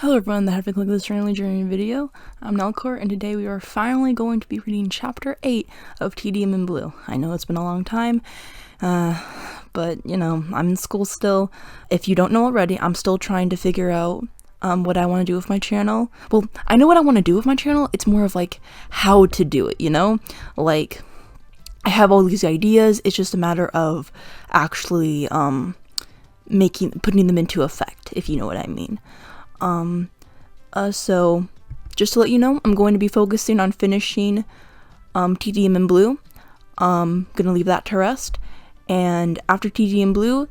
Hello everyone that had to click this randomly generated video. I'm Nelcor, and today we are finally going to be reading Chapter 8 of Tedium in Blue. I know it's been a long time, but you know, I'm in school still. If you don't know already, I'm still trying to figure out what I want to do with my channel. Well, I know what I want to do with my channel, it's more of like how to do it, you know? Like, I have all these ideas, it's just a matter of actually putting them into effect, if you know what I mean. So just to let you know, I'm going to be focusing on finishing Tedium in Blue. Gonna leave that to rest, and after Tedium in Blue,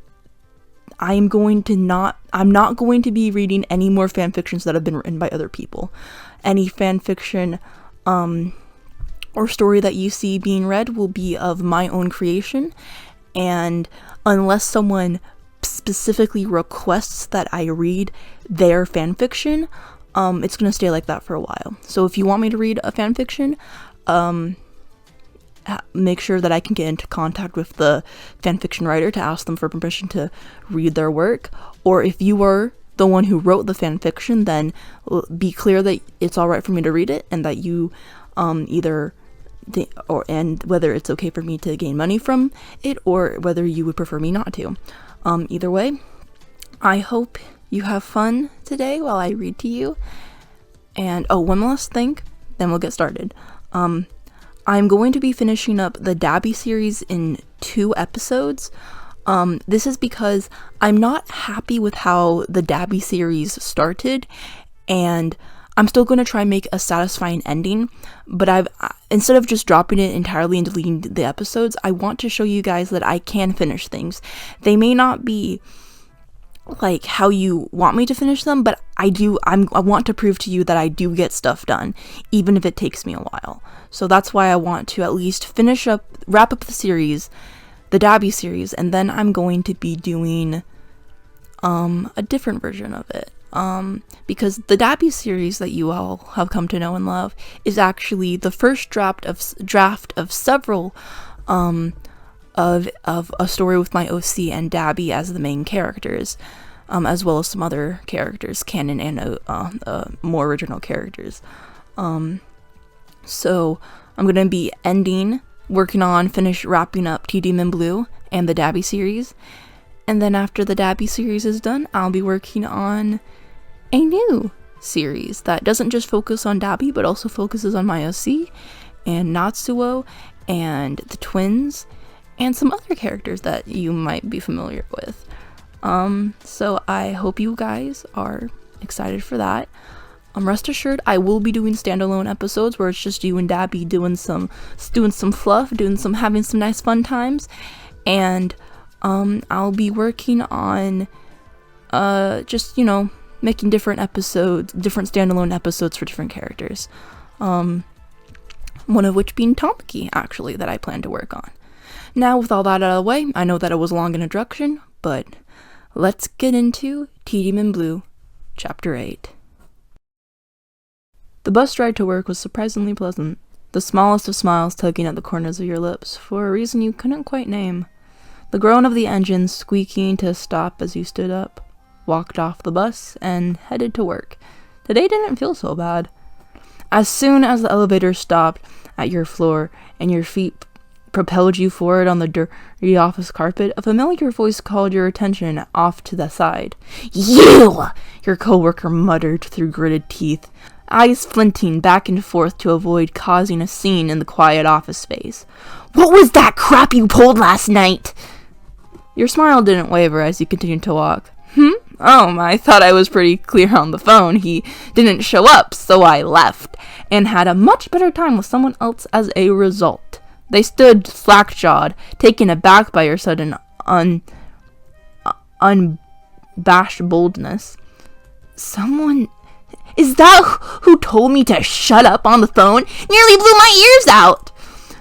I'm not going to be reading any more fanfictions that have been written by other people. Any fanfiction or story that you see being read will be of my own creation, and unless someone specifically requests that I read their fanfiction, it's gonna stay like that for a while. So if you want me to read a fanfiction, make sure that I can get into contact with the fanfiction writer to ask them for permission to read their work. Or if you were the one who wrote the fanfiction, then be clear that it's alright for me to read it, and that you and whether it's okay for me to gain money from it, or whether you would prefer me not to. Either way, I hope you have fun today while I read to you. And one last thing, then we'll get started. I'm going to be finishing up the Dabby series in 2 episodes. This is because I'm not happy with how the Dabby series started, and I'm still going to try and make a satisfying ending, but instead of just dropping it entirely and deleting the episodes, I want to show you guys that I can finish things. They may not be like how you want me to finish them, but I want to prove to you that I do get stuff done, even if it takes me a while. So that's why I want to at least wrap up the series, the Dabby series, and then I'm going to be doing a different version of it. Because the Dabby series that you all have come to know and love is actually the first draft of several of a story with my OC and Dabby as the main characters, as well as some other characters, canon and more original characters. So I'm gonna be wrapping up Tedium in Blue and the Dabby series, and then after the Dabby series is done, I'll be working on a new series that doesn't just focus on Dabby, but also focuses on my OC and Natsuo and the twins and some other characters that you might be familiar with. So I hope you guys are excited for that. Rest assured, I will be doing standalone episodes where it's just you and Dabby doing some fluff, having some nice fun times, and I'll be working on making different standalone episodes for different characters. One of which being Tamaki, actually, that I plan to work on. Now, with all that out of the way, I know that it was a long introduction, but let's get into Tedium in Blue, Chapter 8. The bus ride to work was surprisingly pleasant, the smallest of smiles tugging at the corners of your lips, for a reason you couldn't quite name. The groan of the engine squeaking to a stop as you stood up, walked off the bus, and headed to work. Today didn't feel so bad. As soon as the elevator stopped at your floor and your feet propelled you forward on the dirty office carpet, a familiar voice called your attention off to the side. "You!" your coworker muttered through gritted teeth, eyes flinting back and forth to avoid causing a scene in the quiet office space. "What was that crap you pulled last night?" Your smile didn't waver as you continued to walk. Oh, I thought I was pretty clear on the phone. He didn't show up, so I left, and had a much better time with someone else as a result. They stood slack-jawed, taken aback by your sudden unabashed boldness. "Someone... Is that who told me to shut up on the phone? Nearly blew my ears out!"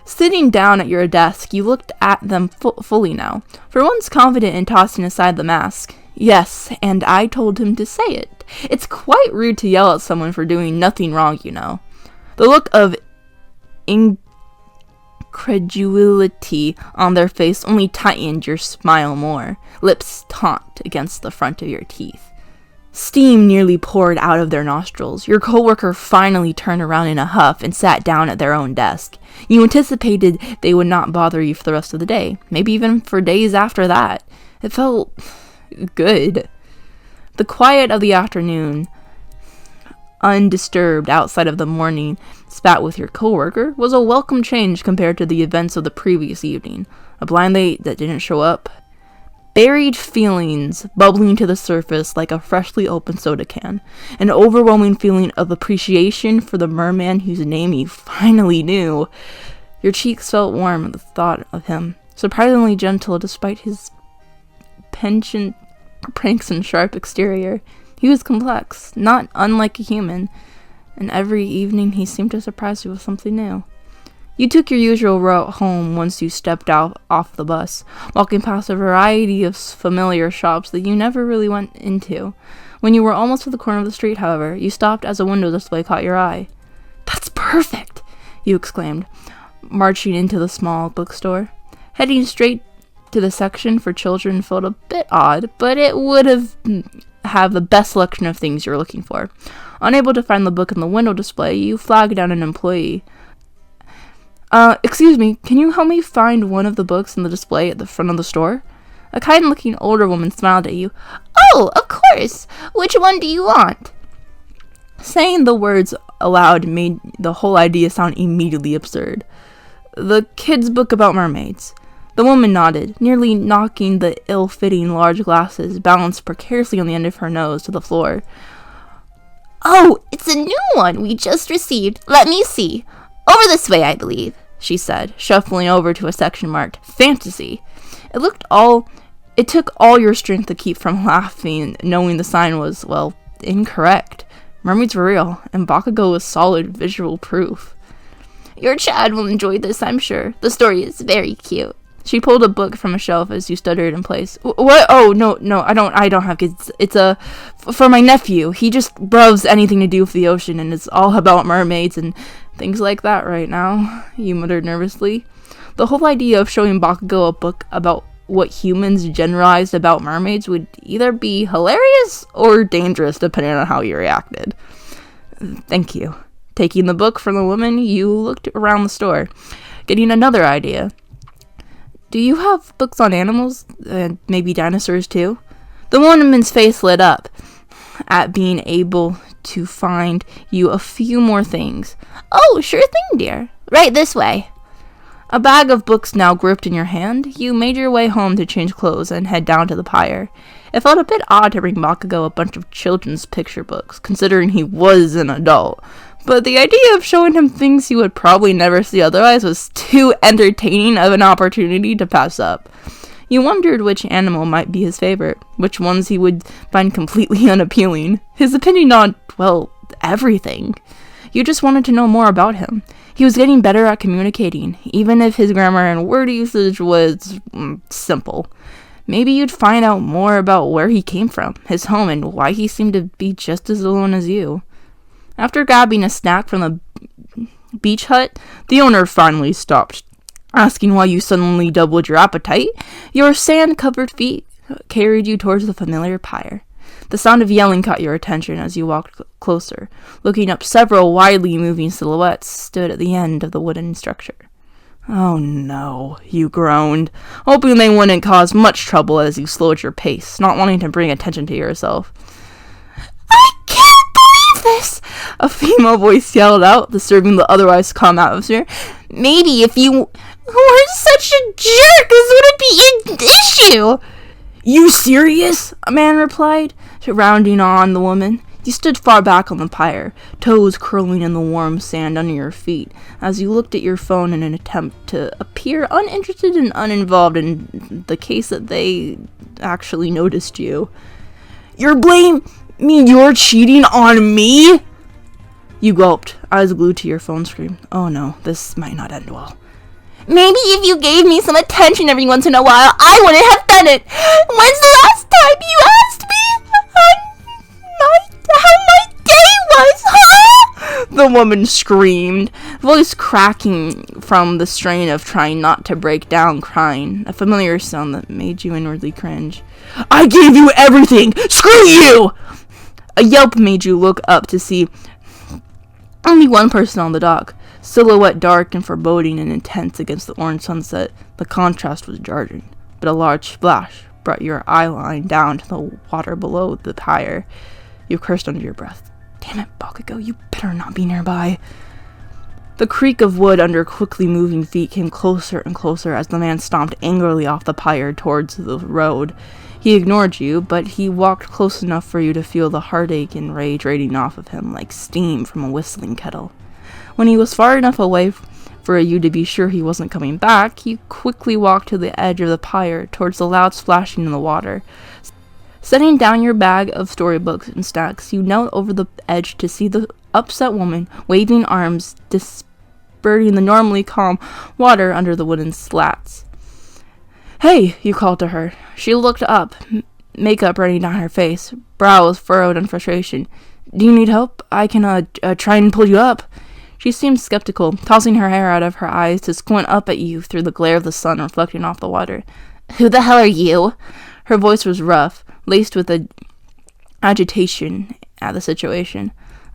Sitting down at your desk, you looked at them fully now, for once confident in tossing aside the mask. "Yes, and I told him to say it. It's quite rude to yell at someone for doing nothing wrong, you know." The look of incredulity on their face only tightened your smile more, lips taut against the front of your teeth. Steam nearly poured out of their nostrils. Your coworker finally turned around in a huff and sat down at their own desk. You anticipated they would not bother you for the rest of the day, maybe even for days after that. It felt good. The quiet of the afternoon, undisturbed outside of the morning spat with your coworker, was a welcome change compared to the events of the previous evening. A blind date that didn't show up. Buried feelings bubbling to the surface like a freshly opened soda can. An overwhelming feeling of appreciation for the merman whose name you finally knew. Your cheeks felt warm at the thought of him, surprisingly gentle despite his penchant for pranks and sharp exterior. He was complex, not unlike a human, and every evening he seemed to surprise you with something new. You took your usual route home once you stepped out off the bus, walking past a variety of familiar shops that you never really went into. When you were almost to the corner of the street, however, you stopped as a window display caught your eye. "That's perfect!" you exclaimed, marching into the small bookstore. Heading straight to the section for children felt a bit odd, but it would have the best selection of things you were looking for. Unable to find the book in the window display, you flagged down an employee. Excuse me, can you help me find one of the books in the display at the front of the store?" A kind-looking older woman smiled at you. "Oh, of course! Which one do you want?" Saying the words aloud made the whole idea sound immediately absurd. "The kid's book about mermaids." The woman nodded, nearly knocking the ill-fitting large glasses, balanced precariously on the end of her nose, to the floor. "Oh, it's a new one we just received. Let me see. Over this way, I believe," she said, shuffling over to a section marked Fantasy. It took all your strength to keep from laughing, knowing the sign was, well, incorrect. Mermaids were real, and Bakugo was solid visual proof. "Your Chad will enjoy this, I'm sure. The story is very cute." She pulled a book from a shelf as you stuttered in place. "What? Oh, no, I don't have kids. It's for my nephew. He just loves anything to do with the ocean, and it's all about mermaids and things like that right now," you muttered nervously. The whole idea of showing Bakugo a book about what humans generalized about mermaids would either be hilarious or dangerous, depending on how you reacted. "Thank you." Taking the book from the woman, you looked around the store, getting another idea. "Do you have books on animals? And maybe dinosaurs too?" The woman's face lit up at being able to find you a few more things. "Oh, sure thing, dear. Right this way." A bag of books now gripped in your hand, you made your way home to change clothes and head down to the pyre. It felt a bit odd to bring Bakugo a bunch of children's picture books, considering he was an adult. But the idea of showing him things he would probably never see otherwise was too entertaining of an opportunity to pass up. You wondered which animal might be his favorite, which ones he would find completely unappealing. His opinion on, well, everything. You just wanted to know more about him. He was getting better at communicating, even if his grammar and word usage was simple. Maybe you'd find out more about where he came from, his home, and why he seemed to be just as alone as you. After grabbing a snack from the beach hut, the owner finally stopped, asking why you suddenly doubled your appetite. Your sand-covered feet carried you towards the familiar pyre. The sound of yelling caught your attention as you walked closer. Looking up, several widely moving silhouettes stood at the end of the wooden structure. "Oh no," you groaned, hoping they wouldn't cause much trouble as you slowed your pace, not wanting to bring attention to yourself. "I can't believe this!" a female voice yelled out, disturbing the otherwise calm atmosphere. "Maybe if you weren't such a jerk, this wouldn't be an issue." "You serious?" a man replied, rounding on the woman. You stood far back on the pyre, toes curling in the warm sand under your feet, as you looked at your phone in an attempt to appear uninterested and uninvolved in the case that they actually noticed you. "You're blaming you're cheating on me?" You gulped, eyes glued to your phone screen. Oh no, this might not end well. "Maybe if you gave me some attention every once in a while, I wouldn't have done it. When's the last time you asked me how my day was, huh?" The woman screamed, voice cracking from the strain of trying not to break down crying, a familiar sound that made you inwardly cringe. "I gave you everything! Screw you!" A yelp made you look up to see only one person on the dock, silhouette dark and foreboding and intense against the orange sunset. The contrast was jarring, but a large splash brought your eye line down to the water below the pyre. You cursed under your breath. Damn it, Bakugo, you better not be nearby. The creak of wood under quickly moving feet came closer and closer as the man stomped angrily off the pyre towards the road. He ignored you, but he walked close enough for you to feel the heartache and rage radiating off of him like steam from a whistling kettle. When he was far enough away for you to be sure he wasn't coming back, you quickly walked to the edge of the pyre towards the loud splashing in the water. Setting down your bag of storybooks and stacks, you knelt over the edge to see the upset woman waving arms, dispersing the normally calm water under the wooden slats. Hey, you called to her. She looked up, makeup running down her face, brows furrowed in frustration. Do you need help? I can, try and pull you up. She seemed skeptical, tossing her hair out of her eyes to squint up at you through the glare of the sun reflecting off the water. Who the hell are you? Her voice was rough, laced with agitation at the situation.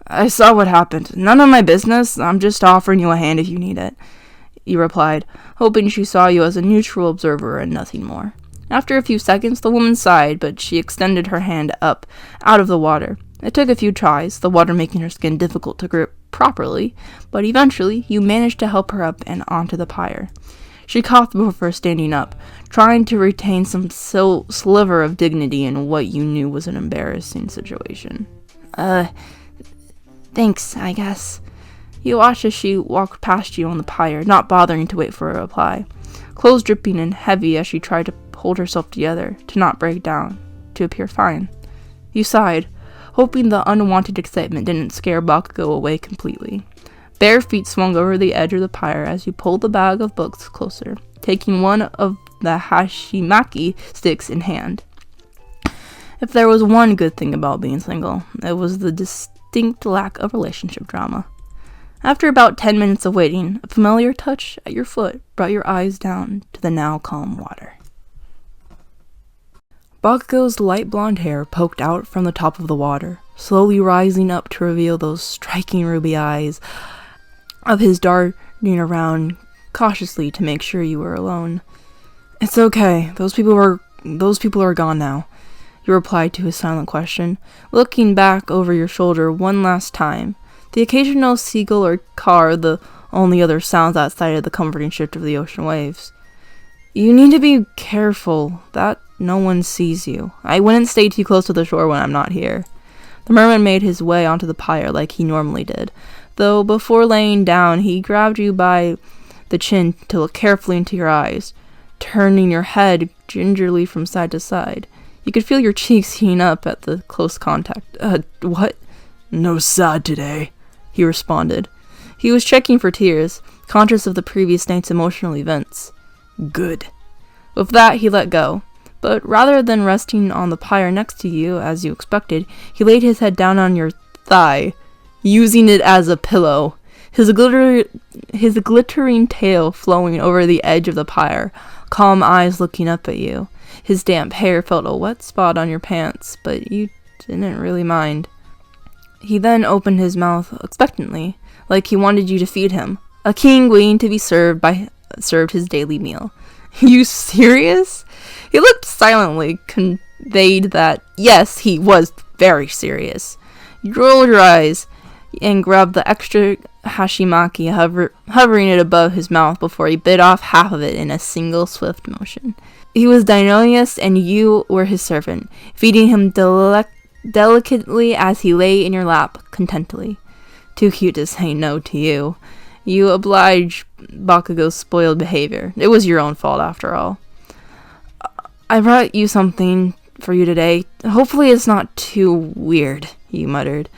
I saw what happened. None of my business. I'm just offering you a hand if you need it, you replied, hoping she saw you as a neutral observer and nothing more. After a few seconds, the woman sighed, but she extended her hand up, out of the water. It took a few tries, the water making her skin difficult to grip properly, but eventually you managed to help her up and onto the pyre. She coughed before standing up, trying to retain some sliver of dignity in what you knew was an embarrassing situation. Thanks, I guess. You watched as she walked past you on the pyre, not bothering to wait for a reply. Clothes dripping and heavy as she tried to hold herself together, to not break down, to appear fine. You sighed, hoping the unwanted excitement didn't scare Bakugo away completely. Bare feet swung over the edge of the pyre as you pulled the bag of books closer, taking one of the hashimaki sticks in hand. If there was one good thing about being single, it was the distinct lack of relationship drama. After about 10 minutes of waiting, a familiar touch at your foot brought your eyes down to the now calm water. Bakugo's light blonde hair poked out from the top of the water, slowly rising up to reveal those striking ruby eyes of his darting around cautiously to make sure you were alone. It's okay. Those people are gone now, you replied to his silent question, looking back over your shoulder one last time. The occasional seagull or car, the only other sounds outside of the comforting shift of the ocean waves. You need to be careful that no one sees you. I wouldn't stay too close to the shore when I'm not here. The merman made his way onto the pyre like he normally did, though before laying down he grabbed you by the chin to look carefully into your eyes, turning your head gingerly from side to side. You could feel your cheeks heating up at the close contact. What? No sad today, he responded. He was checking for tears, conscious of the previous night's emotional events. Good. With that, he let go. But rather than resting on the pyre next to you, as you expected, he laid his head down on your thigh, using it as a pillow, his glittering tail flowing over the edge of the pyre, calm eyes looking up at you. His damp hair felt a wet spot on your pants, but you didn't really mind. He then opened his mouth expectantly, like he wanted you to feed him. A king waiting to be served his daily meal. You serious? He looked silently, conveyed that, yes, he was very serious. You rolled your eyes and grabbed the extra hashimaki, hovering it above his mouth before he bit off half of it in a single swift motion. He was Deinonius, and you were his servant, feeding him delicately as he lay in your lap, contentedly. Too cute to say no to you. You obliged Bakugo's spoiled behavior. It was your own fault, after all. I brought you something for you today. Hopefully it's not too weird, you muttered,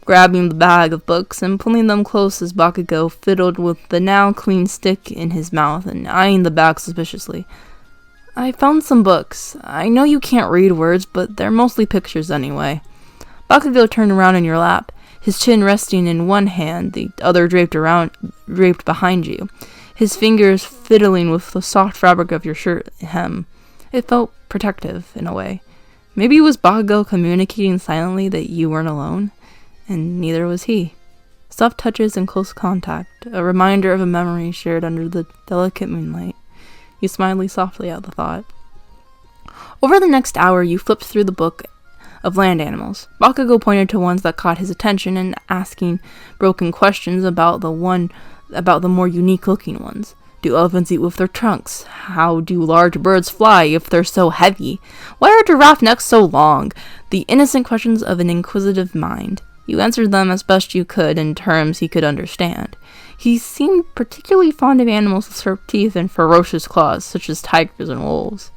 grabbing the bag of books and pulling them close as Bakugo fiddled with the now clean stick in his mouth and eyeing the bag suspiciously. I found some books. I know you can't read words, but they're mostly pictures anyway. Bakugo turned around in your lap, his chin resting in one hand, the other draped behind you, his fingers fiddling with the soft fabric of your shirt hem. It felt protective, in a way. Maybe it was Bakugo communicating silently that you weren't alone, and neither was he. Soft touches and close contact, a reminder of a memory shared under the delicate moonlight. You smiled softly at the thought. Over the next hour, you flipped through the book of land animals. Bakugo pointed to ones that caught his attention and asking broken questions about the more unique-looking ones. Do elephants eat with their trunks? How do large birds fly if they're so heavy? Why are giraffe necks so long? The innocent questions of an inquisitive mind. You answered them as best you could in terms he could understand. He seemed particularly fond of animals with sharp teeth and ferocious claws, such as tigers and wolves.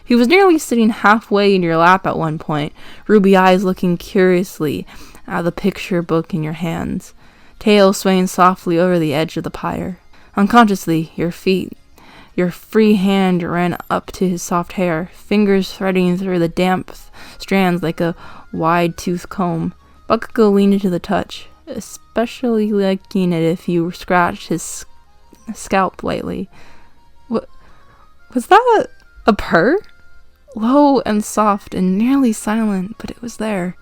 He was nearly sitting halfway in your lap at one point, ruby eyes looking curiously at the picture book in your hands, tail swaying softly over the edge of the pyre. Unconsciously, your free hand ran up to his soft hair, fingers threading through the damp strands like a wide-toothed comb. Bakugo leaned into the touch, especially liking it if you scratched his scalp lightly. What was that? A purr? Low and soft and nearly silent, but it was there.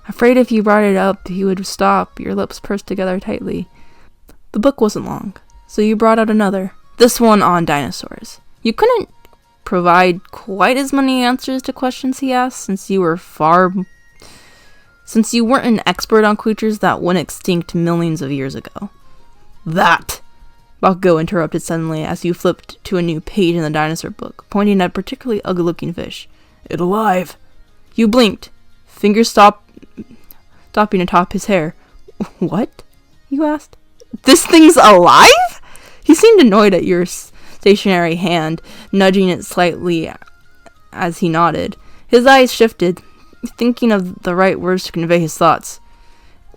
Afraid if you brought it up, he would stop, your lips pursed together tightly. The book wasn't long, so you brought out another, this one on dinosaurs. You couldn't provide quite as many answers to questions he asked, since you weren't an expert on creatures that went extinct millions of years ago. That! Bakugo interrupted suddenly as you flipped to a new page in the dinosaur book, pointing at a particularly ugly-looking fish. It alive! You blinked, fingers stopping atop his hair. What? You asked. This thing's alive? He seemed annoyed at your stationary hand, nudging it slightly as he nodded. His eyes shifted, thinking of the right words to convey his thoughts.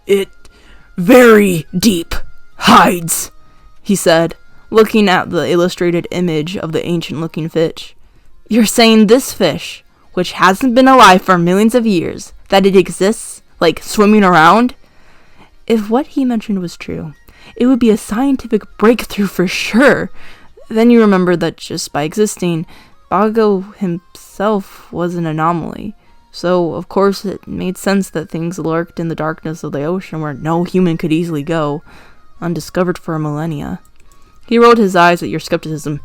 It very deep hides, he said, looking at the illustrated image of the ancient-looking fish. You're saying this fish, which hasn't been alive for millions of years, that it exists, like swimming around? If what he mentioned was true, it would be a scientific breakthrough for sure. Then you remembered that just by existing, Bakugo himself was an anomaly. So, of course, it made sense that things lurked in the darkness of the ocean where no human could easily go, undiscovered for millennia. He rolled his eyes at your skepticism.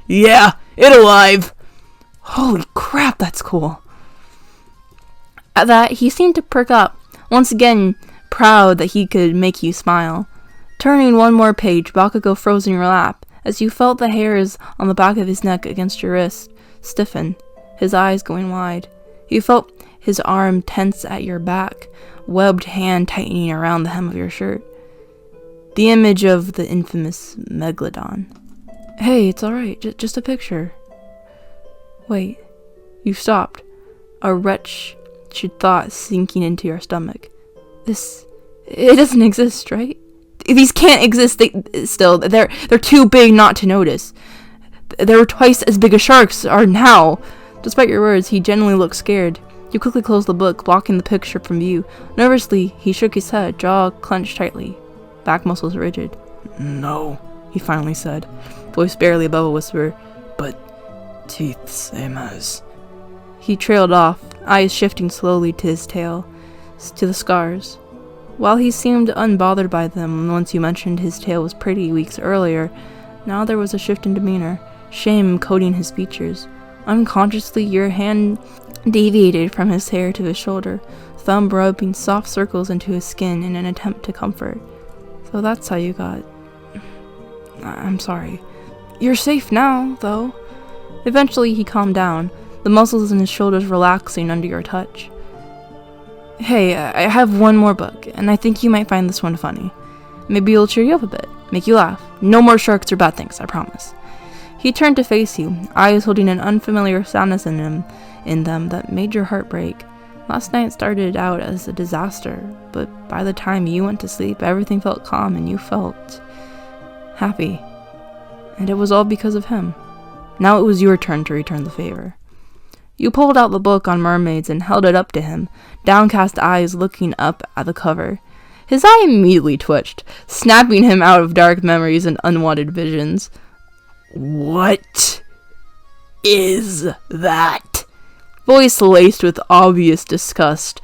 Yeah, it alive! Holy crap, that's cool. At that, he seemed to perk up, once again proud that he could make you smile. Turning one more page, Bakugo froze in your lap, as you felt the hairs on the back of his neck against your wrist stiffen, his eyes going wide. You felt his arm tense at your back, webbed hand tightening around the hem of your shirt. The image of the infamous Megalodon. Hey, it's alright, just a picture. Wait, you stopped, a wretched thought sinking into your stomach. It doesn't exist, right? These can't exist, they're too big not to notice. They're twice as big as sharks are now. Despite your words, he genuinely looked scared. You quickly closed the book, blocking the picture from view. Nervously, he shook his head, jaw clenched tightly, back muscles rigid. No, he finally said, voice barely above a whisper, but teeth same as. He trailed off, eyes shifting slowly to his tail, to the scars. While he seemed unbothered by them once you mentioned his tail was pretty weeks earlier, now there was a shift in demeanor, shame coating his features. Unconsciously, your hand deviated from his hair to his shoulder, thumb rubbing soft circles into his skin in an attempt to comfort. So that's how you got... I'm sorry. You're safe now, though. Eventually, he calmed down, the muscles in his shoulders relaxing under your touch. Hey, I have one more book, and I think you might find this one funny. Maybe it'll cheer you up a bit, make you laugh. No more sharks or bad things, I promise. He turned to face you, eyes holding an unfamiliar sadness in them that made your heart break. Last night started out as a disaster, but by the time you went to sleep, everything felt calm and you felt happy. And it was all because of him. Now it was your turn to return the favor. You pulled out the book on mermaids and held it up to him, downcast eyes looking up at the cover. His eye immediately twitched, snapping him out of dark memories and unwanted visions. What is that? voice laced with obvious disgust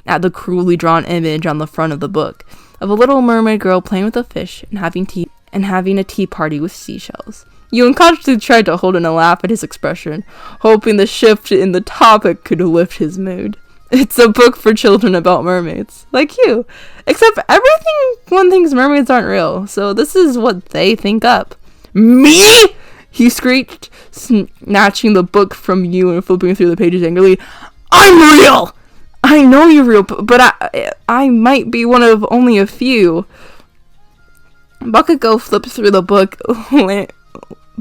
at the cruelly drawn image on the front of the book of a little mermaid girl playing with a fish and having a tea party with seashells. You unconsciously tried to hold in a laugh at his expression, hoping the shift in the topic could lift his mood. It's a book for children about mermaids, like you. Except everyone thinks mermaids aren't real, so this is what they think up. Me? He screeched, snatching the book from you and flipping through the pages angrily. I'm real! I know you're real, but I might be one of only a few. Bakugo flipped through the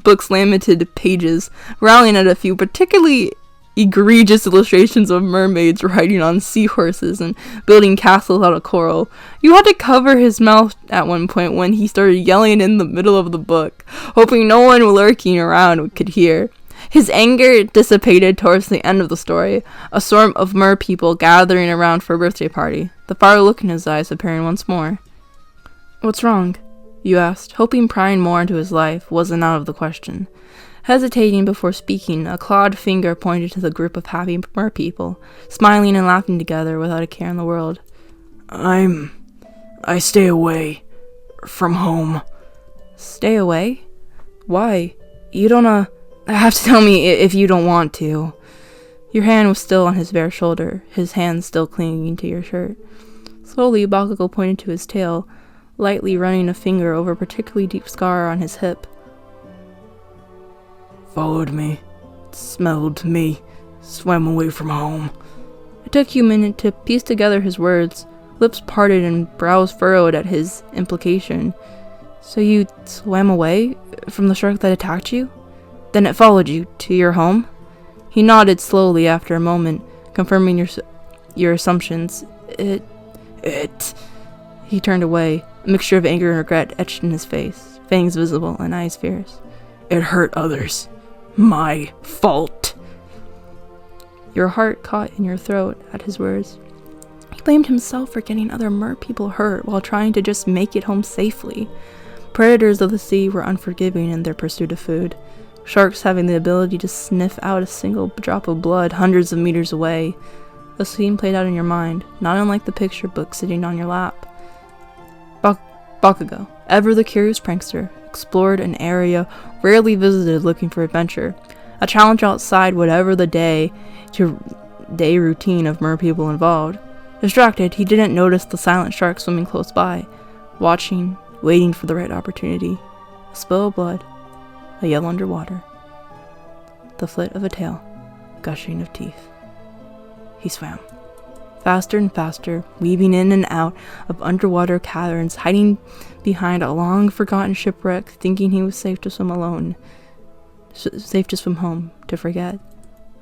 book's lamented pages, growling at a few particularly egregious illustrations of mermaids riding on seahorses and building castles out of coral. You had to cover his mouth at one point when he started yelling in the middle of the book, hoping no one lurking around could hear. His anger dissipated towards the end of the story, a swarm of mer people gathering around for a birthday party, the fire look in his eyes appearing once more. What's wrong? You asked, hoping prying more into his life wasn't out of the question. Hesitating before speaking, a clawed finger pointed to the group of happy mer people, smiling and laughing together without a care in the world. I stay away from home. Stay away? Why? You don't, have to tell me if you don't want to. Your hand was still on his bare shoulder, his hand still clinging to your shirt. Slowly, Bakugo pointed to his tail, lightly running a finger over a particularly deep scar on his hip. Followed me, smelled me, swam away from home. It took you a minute to piece together his words, lips parted and brows furrowed at his implication. So you swam away from the shark that attacked you? Then it followed you to your home? He nodded slowly after a moment, confirming your assumptions. He turned away, a mixture of anger and regret etched in his face, fangs visible and eyes fierce. It hurt others. My fault. Your heart caught in your throat at his words. He blamed himself for getting other mer people hurt while trying to just make it home safely. Predators of the sea were unforgiving in their pursuit of food, sharks having the ability to sniff out a single drop of blood hundreds of meters away. The scene played out in your mind, not unlike the picture book sitting on your lap. Bakugo, ever the curious prankster, explored an area rarely visited looking for adventure, a challenge outside whatever the day routine of mer people involved. Distracted, he didn't notice the silent shark swimming close by, watching, waiting for the right opportunity. A spill of blood, a yell underwater, the flit of a tail, gushing of teeth. He swam. Faster and faster, weaving in and out of underwater caverns, hiding behind a long-forgotten shipwreck, thinking he was safe to swim alone, safe to swim home, to forget.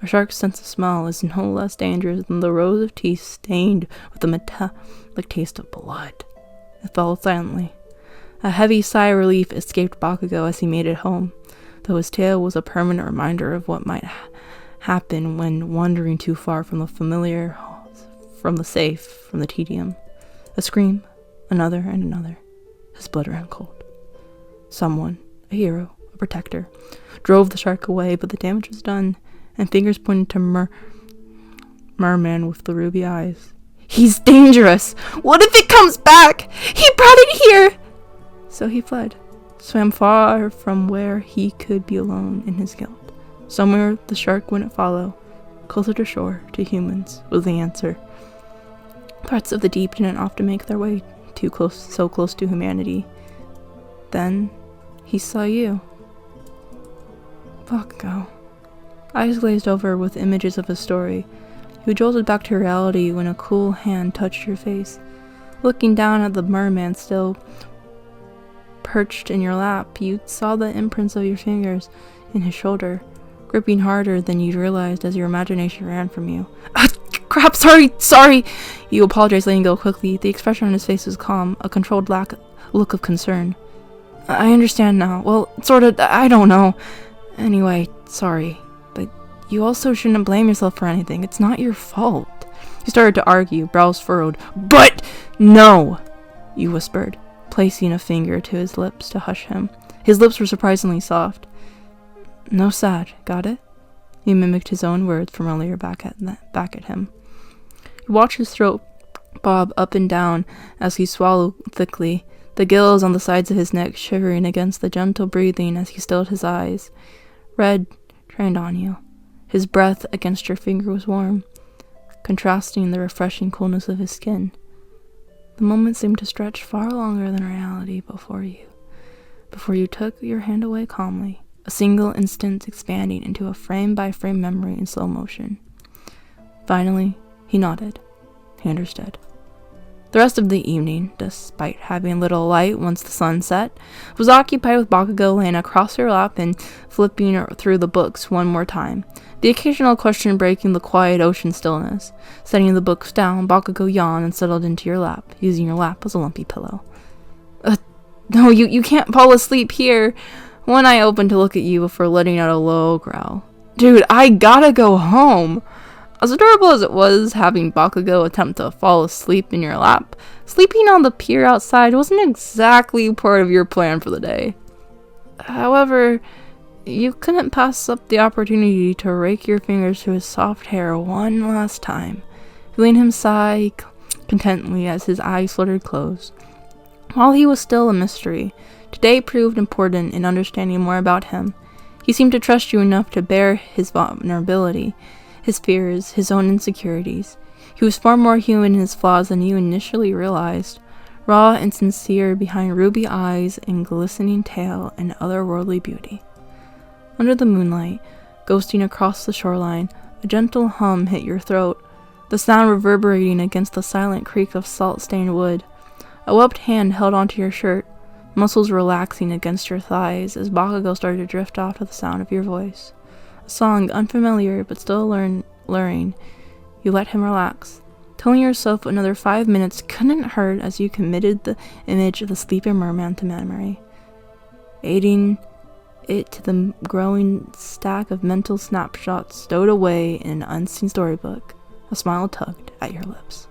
A shark's sense of smell is no less dangerous than the rows of teeth stained with the metallic taste of blood. It followed silently. A heavy sigh of relief escaped Bakugo as he made it home, though his tale was a permanent reminder of what might happen when wandering too far from the familiar, from the safe, from the tedium. A scream, another and another. His blood ran cold. Someone, a hero, a protector, drove the shark away, but the damage was done, and fingers pointed to merman with the ruby eyes. He's dangerous! What if it comes back? He brought it here! So he fled, swam far from where he could be alone in his guilt. Somewhere the shark wouldn't follow, closer to shore, to humans, was the answer. Threats of the deep didn't often make their way so close to humanity. Then he saw you. Bakugo. Eyes glazed over with images of his story. You jolted back to reality when a cool hand touched your face. Looking down at the merman still perched in your lap, you saw the imprints of your fingers in his shoulder, gripping harder than you'd realized as your imagination ran from you. Crap, sorry! You apologized, letting go quickly. The expression on his face was calm, a controlled look of concern. I understand now. Well, sorta, I don't know. Anyway, sorry. But you also shouldn't blame yourself for anything. It's not your fault. You started to argue, brows furrowed. But no! You whispered, placing a finger to his lips to hush him. His lips were surprisingly soft. No sad, got it? He mimicked his own words from earlier back at him. He watched his throat bob up and down as he swallowed thickly, the gills on the sides of his neck shivering against the gentle breathing as he stilled his eyes. Red trained on you. His breath against your finger was warm, contrasting the refreshing coolness of his skin. The moment seemed to stretch far longer than reality before you took your hand away calmly, a single instant expanding into a frame-by-frame memory in slow motion. Finally, he nodded. He understood. The rest of the evening, despite having little light once the sun set, was occupied with Bakugo laying across your lap and flipping through the books one more time, the occasional question breaking the quiet ocean stillness. Setting the books down, Bakugo yawned and settled into your lap, using your lap as a lumpy pillow. No, you can't fall asleep here. One eye opened to look at you before letting out a low growl. Dude, I gotta go home. As adorable as it was having Bakugo attempt to fall asleep in your lap, sleeping on the pier outside wasn't exactly part of your plan for the day. However, you couldn't pass up the opportunity to rake your fingers through his soft hair one last time, feeling him sigh contentedly as his eyes fluttered closed. While he was still a mystery, today proved important in understanding more about him. He seemed to trust you enough to bear his vulnerability, his fears, his own insecurities. He was far more human in his flaws than you initially realized, raw and sincere behind ruby eyes and glistening tail and otherworldly beauty. Under the moonlight, ghosting across the shoreline, a gentle hum hit your throat, the sound reverberating against the silent creak of salt-stained wood. A webbed hand held onto your shirt, muscles relaxing against your thighs as Bakugo started to drift off to the sound of your voice. A song unfamiliar but still luring. You let him relax. Telling yourself another 5 minutes couldn't hurt as you committed the image of the sleeping merman to memory, aiding it to the growing stack of mental snapshots stowed away in an unseen storybook. A smile tugged at your lips.